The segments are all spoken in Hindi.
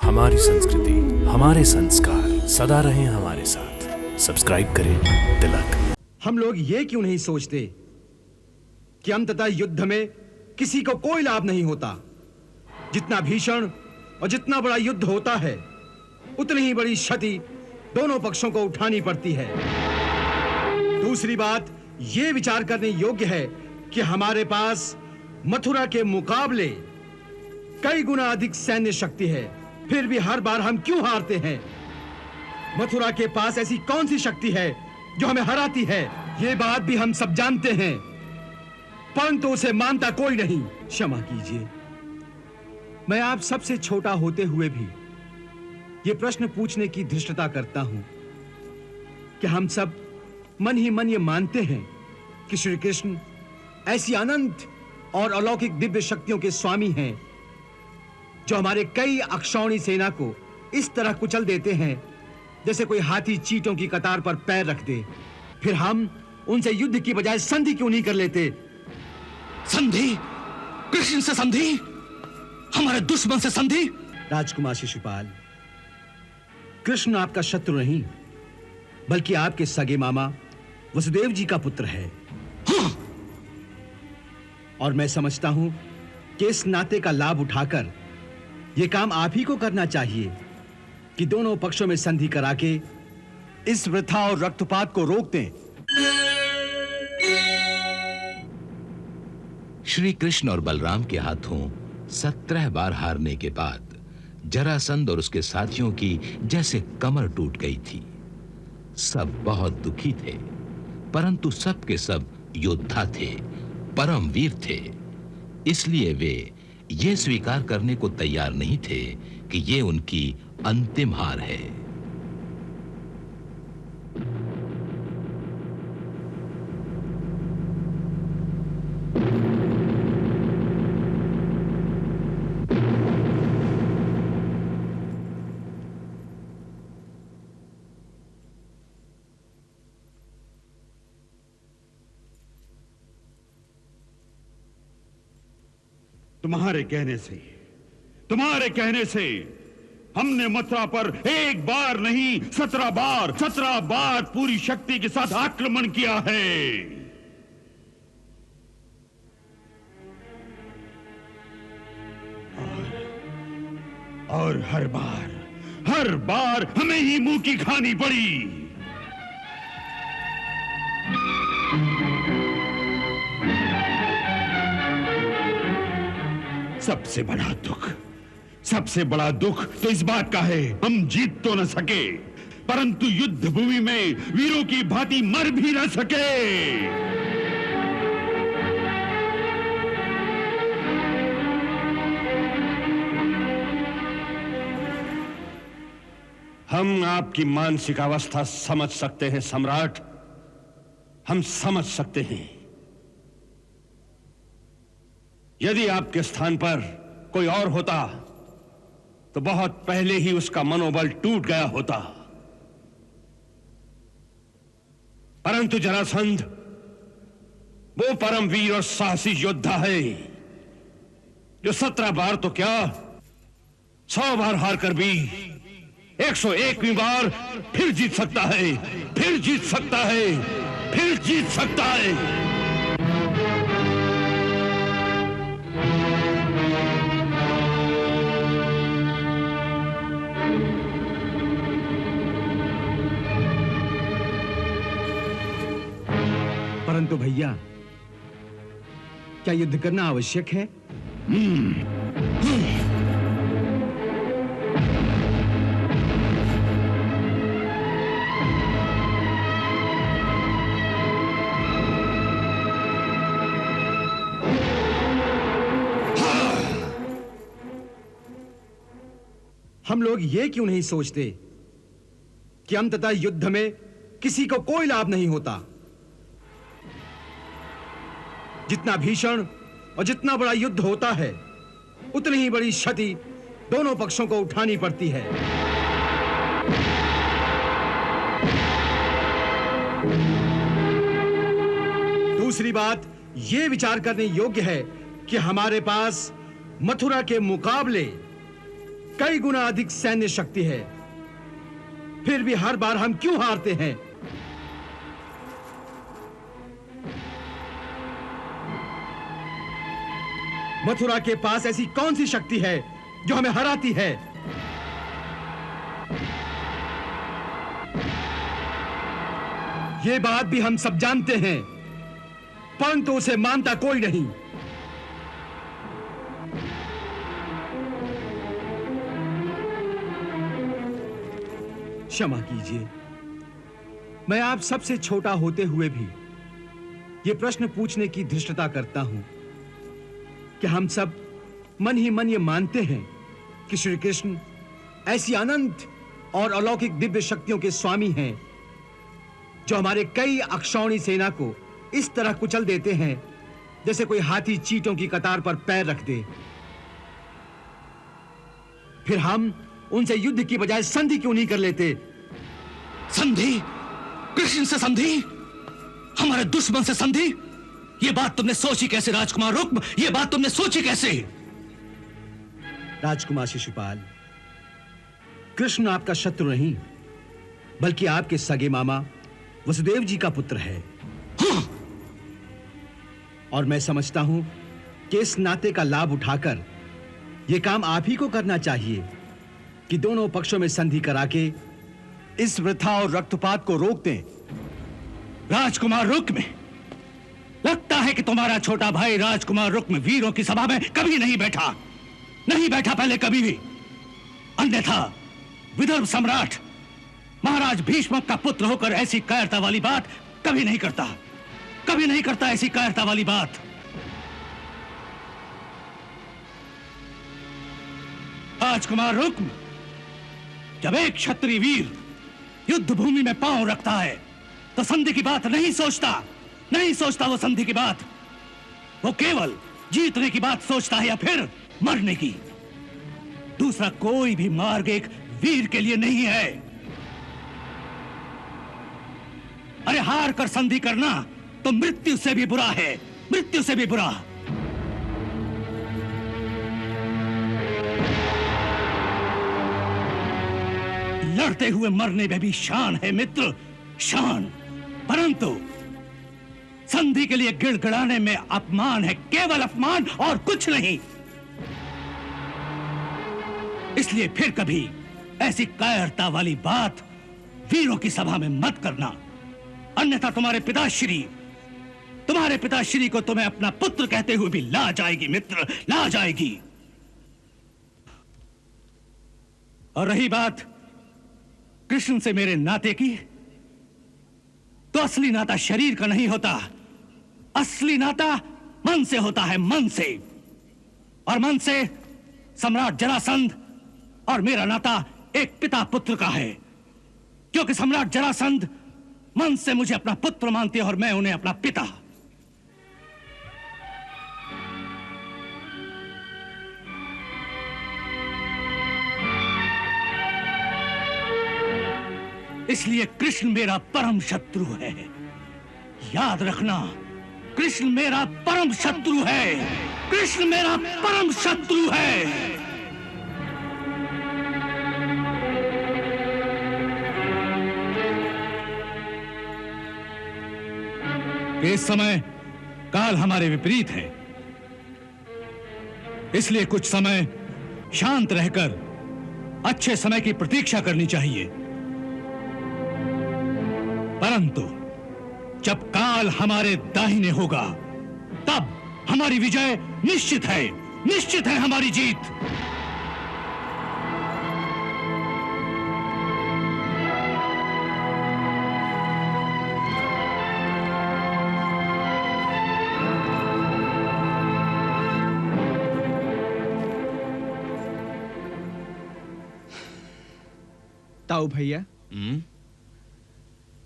हमारी संस्कृति, हमारे संस्कार सदा रहें हमारे साथ। सब्सक्राइब करें तिलक। हम लोग ये क्यों नहीं सोचते कि अंततः युद्ध में किसी को कोई लाभ नहीं होता। जितना भीषण और जितना बड़ा युद्ध होता है, उतनी ही बड़ी क्षति दोनों पक्षों को उठानी पड़ती है। दूसरी बात, ये विचार करने योग्य है कि हमारे पास मथुरा के मुकाबले कई गुना अधिक सैन्य शक्ति है, फिर भी हर बार हम क्यों हारते हैं? मथुरा के पास ऐसी कौन सी शक्ति है जो हमें हराती है? ये बात भी हम सब जानते हैं, परंतु उसे मानता कोई नहीं। क्षमा कीजिए, मैं आप सबसे छोटा होते हुए भी ये प्रश्न पूछने की धृष्टता करता हूं कि हम सब मन ही मन ये मानते हैं कि श्री कृष्ण ऐसी अनंत और अलौकिक दिव्य शक्तियों के स्वामी हैं जो हमारे कई अक्षौणी सेना को इस तरह कुचल देते हैं जैसे कोई हाथी चींटों की कतार पर पैर रख दे। फिर हम उनसे युद्ध की बजाय संधि क्यों नहीं कर लेते? संधि? कृष्ण से संधि? हमारे दुश्मन से संधि? राजकुमार शिशुपाल, कृष्ण आपका शत्रु नहीं, बल्कि आपके सगे मामा वसुदेव जी का पुत्र है। हाँ। और मैं समझता हूं कि इस नाते का लाभ उठाकर यह काम आप ही को करना चाहिए कि दोनों पक्षों में संधि करा के इस वृथा और रक्तपात को रोक दें। श्री कृष्ण और बलराम के हाथों 17 बार हारने के बाद जरासंध और उसके साथियों की जैसे कमर टूट गई थी। सब बहुत दुखी थे, परंतु सब के सब योद्धा थे, परम वीर थे। इसलिए वे ये स्वीकार करने को तैयार नहीं थे कि ये उनकी अंतिम हार है। तुम्हारे कहने से हमने मथुरा पर एक बार नहीं 17 बार पूरी शक्ति के साथ आक्रमण किया है। और हर बार हमें ही मुंह की खानी पड़ी। सबसे बड़ा दुख तो इस बात का है, हम जीत तो न सके, परंतु युद्ध भूमि में वीरों की भांति मर भी न सके। हम आपकी मानसिक अवस्था समझ सकते हैं सम्राट, हम समझ सकते हैं। यदि आपके स्थान पर कोई और होता तो बहुत पहले ही उसका मनोबल टूट गया होता, परंतु जरासंध वो परमवीर और साहसी योद्धा है जो 17 बार तो क्या 100 बार हार कर भी 101वीं बार फिर जीत सकता है, फिर जीत सकता है, फिर जीत सकता है। परंतु भैया, क्या युद्ध करना आवश्यक है? हम लोग ये क्यों नहीं सोचते कि अंततः युद्ध में किसी को कोई लाभ नहीं होता। जितना भीषण और जितना बड़ा युद्ध होता है, उतनी ही बड़ी क्षति दोनों पक्षों को उठानी पड़ती है। दूसरी बात, यह विचार करने योग्य है कि हमारे पास मथुरा के मुकाबले कई गुना अधिक सैन्य शक्ति है, फिर भी हर बार हम क्यों हारते हैं? मथुरा के पास ऐसी कौन सी शक्ति है जो हमें हराती है? ये बात भी हम सब जानते हैं, परंतु उसे मानता कोई नहीं। क्षमा कीजिए, मैं आप सबसे छोटा होते हुए भी ये प्रश्न पूछने की धृष्टता करता हूं कि हम सब मन ही मन ये मानते हैं कि श्री कृष्ण ऐसी अनंत और अलौकिक दिव्य शक्तियों के स्वामी हैं जो हमारे कई अक्षौणी सेना को इस तरह कुचल देते हैं जैसे कोई हाथी चींटों की कतार पर पैर रख दे। फिर हम उनसे युद्ध की बजाय संधि क्यों नहीं कर लेते? संधि? कृष्ण से संधि? हमारे दुश्मन से संधि? ये बात तुमने सोची कैसे राजकुमार रुक्म? ये बात तुमने सोची कैसे? राजकुमार शिशुपाल, कृष्ण आपका शत्रु नहीं बल्कि आपके सगे मामा वसुदेव जी का पुत्र है। हाँ। और मैं समझता हूं कि इस नाते का लाभ उठाकर यह काम आप ही को करना चाहिए कि दोनों पक्षों में संधि करा के इस वृथा और रक्तपात को रोक दें। राजकुमार रुक्म, लगता है कि तुम्हारा छोटा भाई राजकुमार रुक्म वीरों की सभा में कभी नहीं बैठा पहले कभी भी। अन्यथा विदर्भ सम्राट महाराज भीष्म का पुत्र होकर ऐसी कायरता वाली बात कभी नहीं करता ऐसी कायरता वाली बात। राजकुमार रुक्म, जब एक क्षत्रिय वीर युद्ध भूमि में पांव रखता है तो संधि की बात नहीं सोचता वो संधि की बात। वो केवल जीतने की बात सोचता है या फिर मरने की। दूसरा कोई भी मार्ग एक वीर के लिए नहीं है। अरे हार कर संधि करना तो मृत्यु से भी बुरा है, मृत्यु से भी बुरा। लड़ते हुए मरने में भी शान है मित्र, शान। परंतु संधि के लिए गिड़गिड़ाने में अपमान है, केवल अपमान और कुछ नहीं। इसलिए फिर कभी ऐसी कायरता वाली बात वीरों की सभा में मत करना, अन्यथा तुम्हारे पिताश्री को तुम्हें अपना पुत्र कहते हुए भी लाज आएगी मित्र, लाज आएगी। और रही बात कृष्ण से मेरे नाते की, तो असली नाता शरीर का नहीं होता, असली नाता मन से होता है, मन से। और मन से सम्राट जरासंध और मेरा नाता एक पिता पुत्र का है, क्योंकि सम्राट जरासंध मन से मुझे अपना पुत्र मानते हैं और मैं उन्हें अपना पिता। इसलिए कृष्ण मेरा परम शत्रु है, याद रखना। कृष्ण मेरा परम शत्रु है, कृष्ण मेरा परम शत्रु है। इस समय काल हमारे विपरीत है, इसलिए कुछ समय शांत रहकर अच्छे समय की प्रतीक्षा करनी चाहिए। परंतु जब काल हमारे दाहिने होगा तब हमारी विजय निश्चित है हमारी जीत। ताऊ भैया,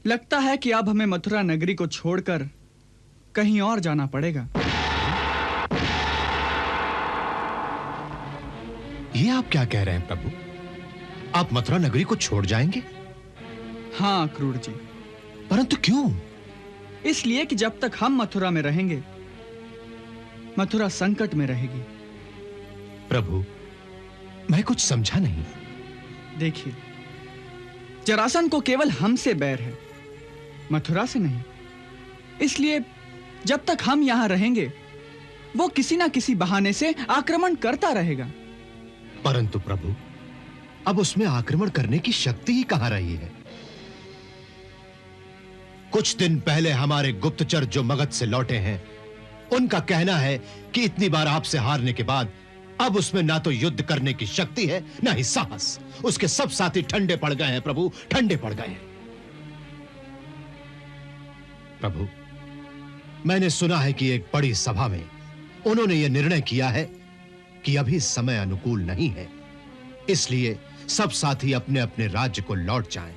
लगता है कि अब हमें मथुरा नगरी को छोड़कर कहीं और जाना पड़ेगा। ये आप क्या कह रहे हैं प्रभु? आप मथुरा नगरी को छोड़ जाएंगे? हाँ क्रूर जी। परंतु क्यों? इसलिए कि जब तक हम मथुरा में रहेंगे मथुरा संकट में रहेगी। प्रभु, मैं कुछ समझा नहीं। देखिए, जरासंध को केवल हमसे बैर है, मथुरा से नहीं। इसलिए जब तक हम यहां रहेंगे, वो किसी ना किसी बहाने से आक्रमण करता रहेगा। परंतु प्रभु, अब उसमें आक्रमण करने की शक्ति ही कहां रही है? कुछ दिन पहले हमारे गुप्तचर जो मगध से लौटे हैं, उनका कहना है कि इतनी बार आपसे हारने के बाद अब उसमें ना तो युद्ध करने की शक्ति है, ना ही साहस। उसके सब साथी ठंडे पड़ गए हैं प्रभु, ठंडे पड़ गए हैं। प्रभु, मैंने सुना है कि एक बड़ी सभा में उन्होंने यह निर्णय किया है कि अभी समय अनुकूल नहीं है, इसलिए सब साथी अपने अपने राज्य को लौट जाएं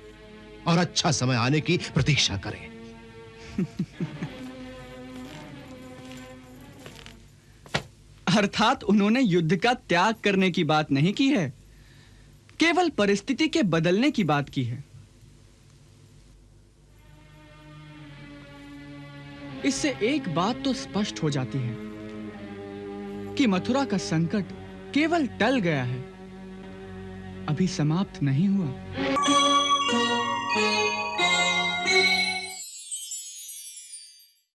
और अच्छा समय आने की प्रतीक्षा करें। अर्थात उन्होंने युद्ध का त्याग करने की बात नहीं की है, केवल परिस्थिति के बदलने की बात की है। इससे एक बात तो स्पष्ट हो जाती है कि मथुरा का संकट केवल टल गया है, अभी समाप्त नहीं हुआ।